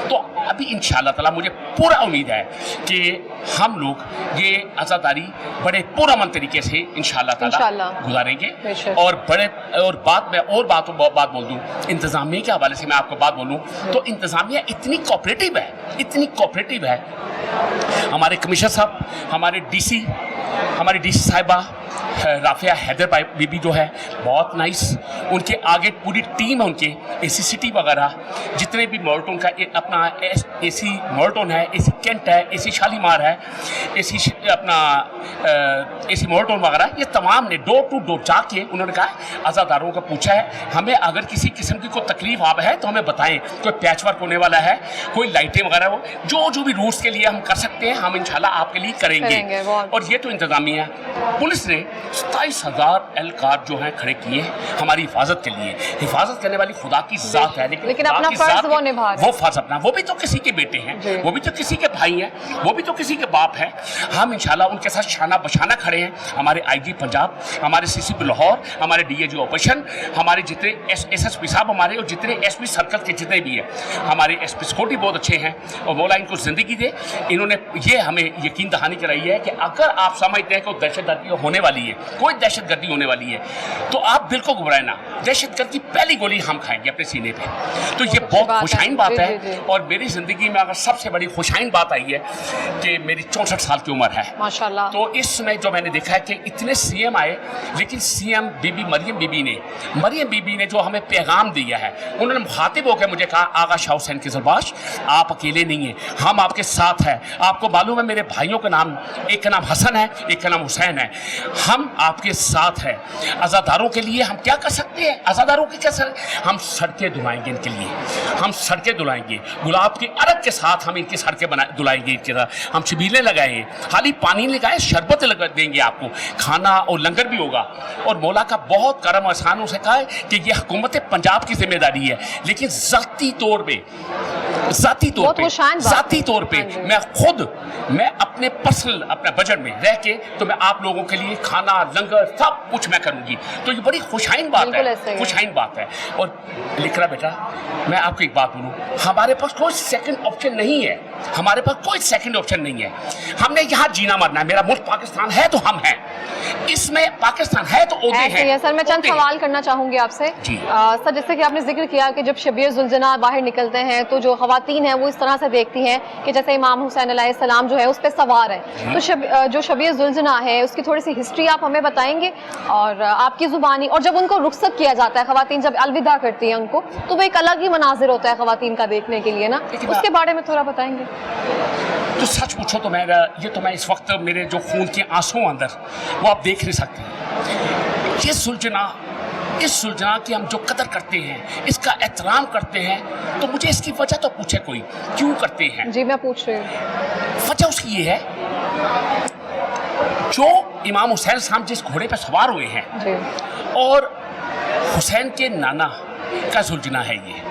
تو ابھی انشاءاللہ تعالیٰ مجھے پورا امید ہے کہ ہم لوگ یہ عزاداری بڑے پرامن طریقے سے انشاءاللہ تعالیٰ گزاریں گے. اور بات بول دوں انتظامیہ کے حوالے سے, میں آپ کو بات بولوں تو انتظامیہ اتنی کوآپریٹیو ہے. ہمارے کمشنر صاحب, ہماری ڈی سی صاحبہ رافعہ حیدر بی بی جو ہے بہت نائس. ان کے آگے پوری ٹیم ہے, ان کے اے سی سٹی وغیرہ جتنے بھی مولٹون کا اپنا اے سی مولٹون ہے, اے سی کینٹ ہے, اے سی شالیمار ہے, اے سی مولٹون وغیرہ, یہ تمام نے ڈور ٹو ڈور جا کے انہوں نے کہا عزاداروں کا پوچھا ہے ہمیں اگر کسی قسم کی کوئی تکلیف آپ ہے تو ہمیں بتائیں. کوئی پیچ ورک ہونے والا ہے, کوئی لائٹیں وغیرہ, جو بھی روٹس کے لیے ہم کر سکتے ہیں ہم انشاءاللہ آپ کے لیے کریں گے. اور یہ تو इंतजामिया, पुलिस ने 27,000 एहलकार जो हैं खड़े किए हमारी हिफाजत के लिए। हिफाजत करने वाली खुदा की ज़ात है, लेकिन खुदा अपना की फर्ज ज़ात वो निभा रहे हैं। वो फर्ज अपना, वो भी तो किसी के बेटे हैं, वो भी तो किसी के भाई हैं, वो भी तो किसी के बाप हैं। हम इंशाल्लाह उनके साथ शाना बशाना खड़े हैं। हमारे IG पंजाब, हमारे CCP लाहौर, हमारे DIG ऑपरेशन, हमारे जितने SSP साहब हमारे और जितने SP सर्कल के जितने भी हैं, हमारे SP सिक्योरिटी बहुत अच्छे हैं और मौला इनको ज़िंदगी दे। इन्होंने ये हमें यकीन दहानी कराई है कि अगर आप समझते हैं कि दहशतगर्दी होने वाली है, कोई दहशतगर्दी होने वाली है, तो आप बिल्कुल घबराए ना। दहशतगर्द की पहली गोली हम खाएंगे अपने सीने पे। तो ये बहुत खुशाइन बात है। और मेरी ज़िंदगी में अगर सबसे बड़ी खुशाइन बात आई है कि मेरी 64 साल की उम्र है माशाल्लाह। तो इस समय जो मैंने देखा है कि इतने CM आए, लेकिन CM बीबी मरियम बीबी ने जो हमें पैगाम दिया है, उन्होंने मुखातिब होकर मुझे कहा, आगा शाह हुसैन क़ज़लबाश आप अकेले नहीं हैं, हम आपके साथ हैं। आपको मालूम है मेरे भाइयों का नाम, एक का नाम हसन है, एक का नाम हुसैन है, हम आपके साथ हैं। आज़ादारों के लिए हम क्या कर सकते हैं? आज़ादारों की क्या हम सड़कें धुलाएंगे इनके लिए, हम सड़कें धुलाएंगे गुलाब की अरग के साथ, हम इनकी सड़कें धुलाएंगे इनके साथ। हम छबीलें लगाएंगे, खाली पानी लगाए, शरबत लगा देंगे आपको, खाना और लंगर भी होगा। और मौला का बहुत करम और एहसान से कहा है कि ये हुकूमत पंजाब की जिम्मेदारी है, लेकिन ज़ाती तौर पे मैं अपने पर्सनल अपने बजट में रह के तो मैं आप लोगों के लिए खाना लंगर सब कुछ मैं करूंगी। तो ये बड़ी खुशाइन बात है। और लिखरा बेटा, मैं आपको एक बात बोलूं, हमारे पास कोई सेकंड ऑप्शन नहीं है, हमने यहाँ जीना मरना है। मेरा मुल्क पाकिस्तान है तो हम हैं, इसमें पाकिस्तान है तो ओहदे हैं। सर मैं चंद सवाल करना चाहूंगी आपसे। सर जैसे कि आपने जिक्र किया कि जब शबीर ज़ुलजना बाहर निकलते हैं तो जो ख़वातीन हैं वो इस तरह से देखती हैं कि जैसे इमाम हुसैन अलैहिस्सलाम जो है उस पर सवार है। तो जो शबीर ज़ुलजना है उसकी थोड़ी सी हिस्ट्री आप हमें बताएंगे और आपकी ज़ुबानी, और जब उनको रुखसत किया जाता है, ख़वातीन जब अलविदा करती हैं उनको, तो वो एक अलग ही मनाजिर होता है ख़वातीन का देखने के लिए ना, उसके बारे में थोड़ा बताएंगे। तो सच पूछो तो मैं इस वक्त मेरे जो खून के आंसू अंदर वो आप देख नहीं सकते। इस सुलझना की हम जो कदर करते हैं, इसका एहतराम करते हैं, तो मुझे इसकी वजह तो पूछे कोई, क्यों करते हैं? जी मैं पूछ रही हूँ। वजह उसकी ये है, जो इमाम हुसैन साहब जिस घोड़े पर सवार हुए हैं जी। और हुसैन के नाना का सुलझना है ये,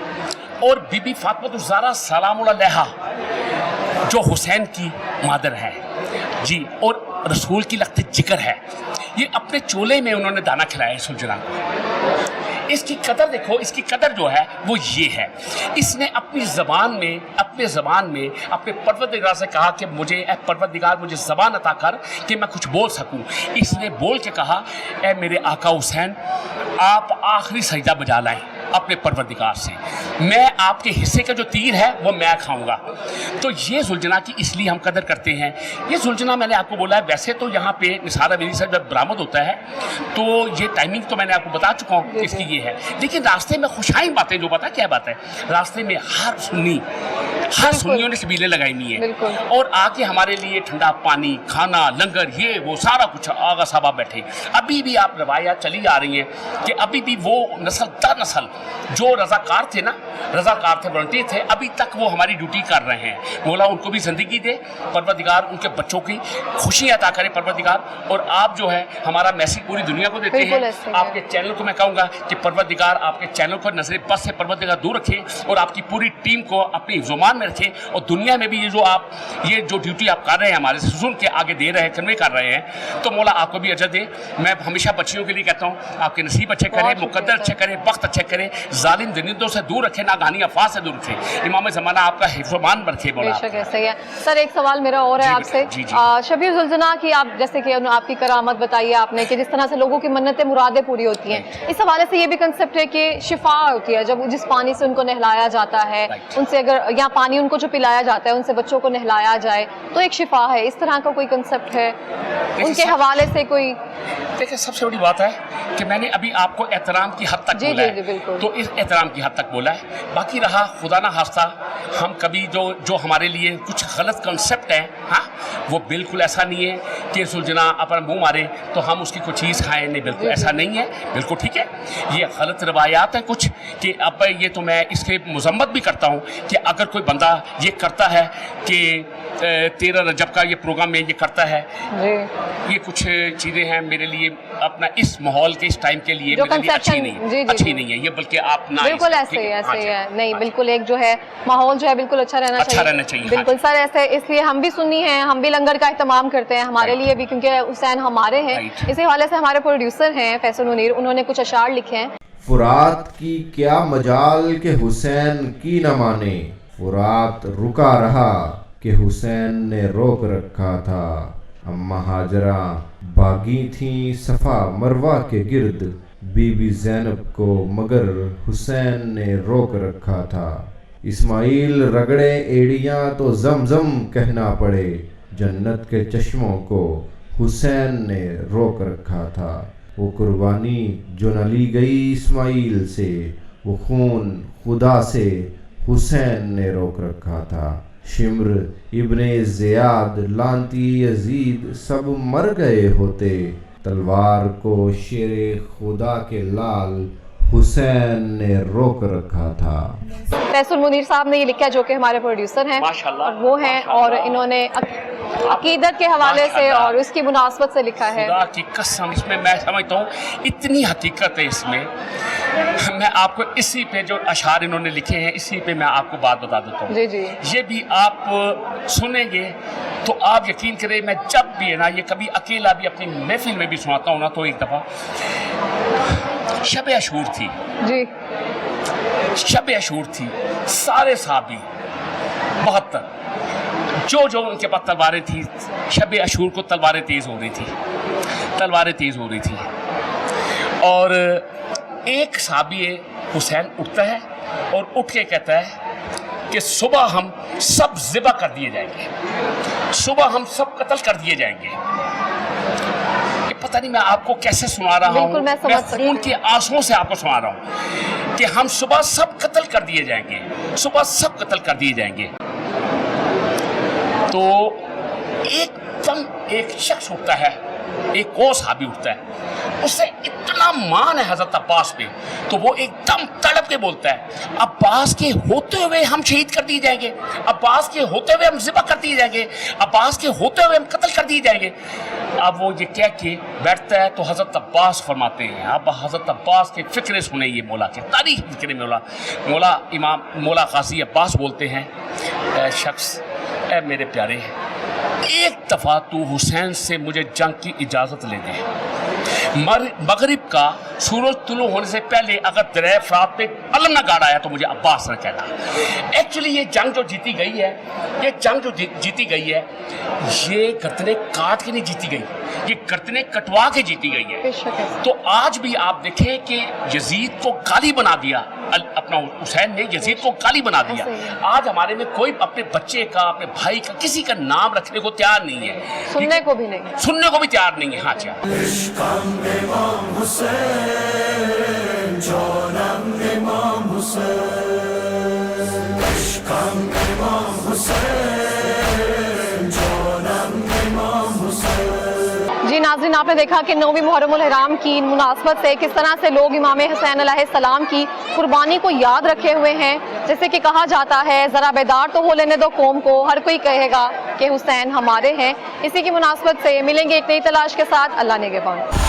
और बीबी फातिमा ज़हरा सलामुल्लाह अलैहा जो हुसैन की मादर है जी, और रसूल की लख्त जिगर है, ये अपने चोले में उन्होंने दाना खिलाया है सुलझना को। इसकी कदर देखो, इसकी कदर जो है वो ये है, इसने अपनी ज़बान में अपने परवरदिगार से कहा कि मुझे ए परवरदिगार मुझे ज़बान अता कर कि मैं कुछ बोल सकूं। इसने बोल के कहा, ए मेरे आका हुसैन आप आखिरी सजदा बजा लाएं अपने परवरदिगार से, मैं आपके हिस्से का जो तीर है वो मैं खाऊंगा। तो ये सुलझना की इसलिए हम कदर करते हैं। ये सुलझना मैंने आपको बोला है, वैसे तो यहाँ पे निसार अमीरी से जब बरामद होता है तो ये टाइमिंग तो मैंने आपको बता चुका हूँ इसकी ये है, लेकिन रास्ते में खुशाइन बातें जो पता क्या बात है, रास्ते में हर सुन्नियों ने शबीलें लगाई हुई है और आके हमारे लिए ठंडा पानी, खाना, लंगर, ये वो सारा कुछ आगा साहब बैठे। अभी भी आप रवायात चली आ रही हैं कि अभी भी वो नस्ल दर नस्ल जो रज़ाकार थे वॉलंटियर थे, अभी तक वो हमारी ड्यूटी कर रहे हैं। मौला उनको भी ज़िंदगी दे, परवरदिगार उनके बच्चों की खुशी अता करे परवरदिगार। और आप जो है हमारा मैसेज पूरी दुनिया को देते हैं। आपके चैनल को मैं कहूँगा कि परवरदिगार आपके चैनल को नजर बस से परवरदिगार दूर रखे और आपकी पूरी टीम को अपनी ज़ुबान में रखे, और दुनिया में भी ये जो ड्यूटी आप कर रहे हैं हमारे सुन के आगे दे रहे हैं, कन्वे कर रहे हैं, तो मौला आपको भी अजर दे। मैं हमेशा बच्चियों के लिए कहता हूँ, आपके नसीब अच्छे करे, मुकद्दर अच्छे करे, वक्त अच्छे करे, जालिम दरिंदों से दूर रखे, नागहानी अफवाह से दूर रखे, इमाम ज़माना आपका हिफ्ज़-ओ-मान रखे। सही है सर। एक सवाल मेरा और है आपसे, शबीर ज़ुलजना की आप जैसे कि आपकी करामत बताई है आपने कि जिस तरह से लोगों की मन्नतें मुरादें पूरी होती हैं, इस हवाले से ये भी कंसेप्ट है कि शिफा होती है जब जिस पानी से उनको नहलाया जाता है, उनसे अगर या पानी उनको जो पिलाया जाता है उनसे बच्चों को नहलाया जाए तो एक शिफा है, इस तरह का कोई कंसेप्ट है उनके हवाले से कोई? देखिए सबसे बड़ी बात है कि मैंने अभी आपको एहतराम की हद तक बोला है, तो इस एहतराम की हद तक बोला है। बाकी रहा खुदा ना खास्ता हम कभी जो हमारे लिए कुछ गलत कंसेप्ट है, हाँ वो बिल्कुल ऐसा नहीं है कि सुलझना अपना मुंह मारे तो हम उसकी कोई चीज़ खाएं, नहीं बिल्कुल ऐसा नहीं है, बिल्कुल ठीक है। ये गलत रवायात हैं कुछ कि अब ये तो मैं इसके मजम्मत भी करता हूँ कि अगर कोई बंदा ये करता है कि 13 रजब का ये प्रोग्राम में ये करता है, जी ये कुछ चीज़ें हैं मेरे लिए अपना इस माहौल के इस टाइम के लिए जो मेरे लिए अच्छी conception- नहीं जी, जी, अच्छी जी। नहीं है ये, बल्कि आप ना बिल्कुल इसे- ऐसे ठीक ही है? हाँ ऐसे ही जी, है, नहीं हाँ बिल्कुल एक जो है माहौल जो है बिल्कुल अच्छा रहना अच्छा चाहिए, रहना चाहिए, बिल्कुल हाँ सर। ऐसे इसलिए हम भी सुन्नी हैं, हम भी लंगर का एहतमाम करते हैं हमारे Right. लिए भी, क्योंकि हुसैन हमारे हैं। Right. इसी हवाले से हमारे प्रोड्यूसर हैं फैसल मुनीर, उन्होंने कुछ अशार लिखे हैं। फुरात की क्या मजाल के हुसैन की न माने, फुरात रुका रहा कि हुसैन ने रोक रखा था। अम्मा हाजरा बागी थी सफ़ा मरवा के गिर्द, बीबी ज़ैनब को मगर हुसैन ने रोक रखा था। इस्माइल रगड़े एड़ियाँ तो ज़मज़म कहना पड़े, जन्नत के चश्मों को हुसैन ने रोक रखा था। वो कुर्बानी जो न ली गई इस्माइल से, वो खून खुदा से हुसैन ने रोक रखा था। शिम्र इब्ने ज़ियाद लांती यजीद सब मर गए होते, तलवार को शेरे खुदा के लाल हुसैन ने रोक रखा था। फैसल मुनीर साहब ने ये लिखा है, जो कि हमारे प्रोड्यूसर हैं माशाल्लाह, और वो हैं, माशाल्लाह। और इन्होंने अकीदत के हवाले से माशाल्लाह। और उसकी मुनासबत से लिखा है। खुदा की कसम इसमें मैं समझता हूँ इतनी हकीकत है इसमें। मैं आपको इसी पे जो अशार इन्होंने लिखे हैं इसी पे मैं आपको बात बता देता हूँ। जी जी ये भी आप सुनेंगे तो आप यकीन करें, मैं जब भी है ना ये कभी अकेला भी अपनी महफिल में भी सुनाता हूँ ना, तो एक दफ़ा शब अशूर थी, जी शब अशूर थी, सारे साहबी 72 जो उनके पास तलवारें थी, शब अशूर को तलवारें तेज़ हो रही थी, तलवारें तेज़ हो रही थी। और एक साहबी हुसैन उठता है और उठ के कहता है कि सुबह हम सब ज़िबा कर दिए जाएंगे, सुबह हम सब कत्ल कर दिए जाएंगे। ये पता नहीं मैं आपको कैसे सुना रहा हूँ, बिल्कुल मैं समझ सकती हूँ। खून के आंसुओं से आपको सुना रहा हूँ कि हम सुबह सब कत्ल कर दिए जाएंगे, सुबह सब कत्ल कर दिए जाएंगे। तो एकदम एक शख्स उठता है, एक और साहबी उठता है, उससे इतना मान है हजरत अब्बास पे, तो वो एकदम तड़प के बोलता है अब्बास के होते हुए हम शहीद कर दिए जाएंगे, अब्बास के होते हुए हम ज़िबा कर दिए जाएंगे, अब्बास के होते हुए हम कत्ल कर दिए जाएंगे। अब वो ये कह के बैठता है तो हजरत अब्बास फरमाते हैं, अब हजरत अब्बास के फ़िक्रे सुने, ये मौला के तारीख फ़िक्रे मौला इमाम मौला गाजी अब्बास बोलते हैं, ए शख्स, ए मेरे प्यारे, एक दफ़ा तू हुसैन से मुझे जंग की इजाज़त ले दे। मगरिब का सूरज तुलू होने से पहले अगर दरिया फ़रात पे अलम ना गाड़ा है तो मुझे अब्बास न कहना। एक्चुअली ये जंग जो जीती गई है, ये जंग जो जीती गई है, ये गर्दनें काट के नहीं जीती गई, ये गर्दनें कटवा के जीती गई है। बेशक है। तो आज भी आप देखें कि यजीद को गाली बना दिया, अपना हुसैन ने यजीद को गाली बना दिया। ऐसे ही है। आज हमारे में कोई अपने बच्चे का, अपने भाई का, किसी का नाम रखने को तैयार नहीं है, सुनने को भी नहीं। सुनने को भी तैयार नहीं है। हाँ जी, जी नाज़रीन, आपने देखा कि 9वीं मुहर्रमुल हराम की मुनासबत से किस तरह से लोग इमाम हुसैन अलैहिस्सलाम की कुर्बानी को याद रखे हुए हैं। जैसे कि कहा जाता है, ज़रा बेदार तो हो लेने दो कौम को, हर कोई कहेगा कि हुसैन हमारे हैं। इसी की मुनासबत से मिलेंगे एक नई तलाश के साथ। अल्लाह निगहबान।